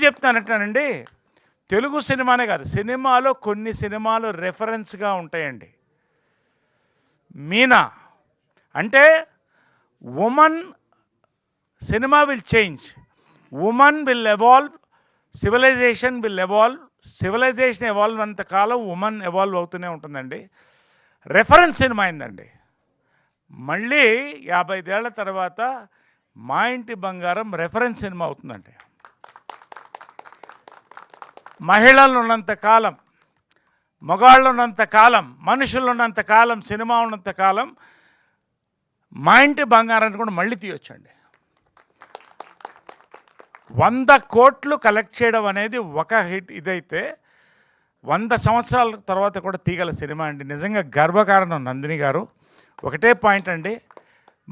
చెప్తానంటానండి, తెలుగు సినిమానే కాదు, సినిమాలో కొన్ని సినిమాలు రెఫరెన్స్గా ఉంటాయండి. మీనా అంటే woman, cinema will change, woman will evolve, civilization will evolve, civilization evolve అంత కాలం ఉమన్ ఎవాల్వ్ అవుతూనే ఉంటుందండి. రెఫరెన్స్ సినిమా అయిందండి. మళ్ళీ 55 ఏళ్ల తర్వాత మా ఇంటి బంగారం రెఫరెన్స్ సినిమా అవుతుందండి. మహిళలు ఉన్నంత కాలం, మగాళ్ళు ఉన్నంత కాలం, మనుషులు ఉన్నంత కాలం, సినిమా ఉన్నంత కాలం మా ఇంటి బంగారాన్ని కూడా మళ్ళీ తీయొచ్చండి. 100 కోట్లు కలెక్ట్ చేయడం అనేది ఒక హిట్ ఇదైతే 100 సంవత్సరాల తర్వాత కూడా తీగల సినిమా అండి. నిజంగా గర్వకారణం నందిని గారు. ఒకటే పాయింట్ అండి,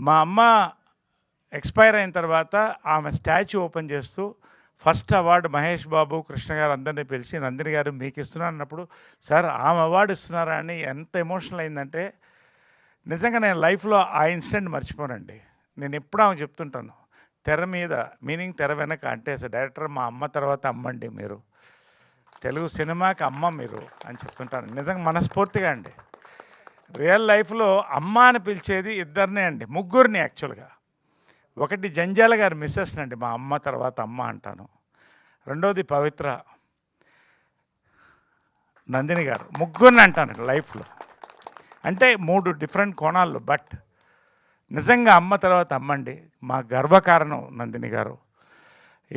మా అమ్మ ఎక్స్పైర్ అయిన తర్వాత ఆమె స్టాచ్యూ ఓపెన్ చేస్తూ ఫస్ట్ అవార్డు మహేష్ బాబు, కృష్ణ గారు అందరినీ పిలిచి నందిని గారు మీకు ఇస్తున్నాను అన్నప్పుడు, సార్ ఆమె అవార్డు ఇస్తున్నారా అని ఎంత ఎమోషనల్ అయిందంటే, నిజంగా నేను లైఫ్లో ఆ ఇన్సిడెంట్ మర్చిపోనండి. నేను ఎప్పుడు ఆమె చెప్తుంటాను, తెర మీద మీనింగ్ తెర వెనక అంటే డైరెక్టర్ మా అమ్మ తర్వాత అమ్మండి మీరు, తెలుగు సినిమాకి అమ్మ మీరు అని చెప్తుంటాను. నిజంగా మనస్ఫూర్తిగా అండి. రియల్ లైఫ్లో అమ్మ అని పిలిచేది ఇద్దరినే అండి, ముగ్గురిని యాక్చువల్గా. ఒకటి జంజాల గారి మిస్సెస్ అండి, మా అమ్మ తర్వాత అమ్మ అంటాను. రెండోది పవిత్ర, నందిని గారు, ముగ్గురిని అంటాను లైఫ్లో. అంటే 3 డిఫరెంట్ కోణాల్లో, బట్ నిజంగా అమ్మ తర్వాత అమ్మండి. మా గర్వకారణం నందిని గారు.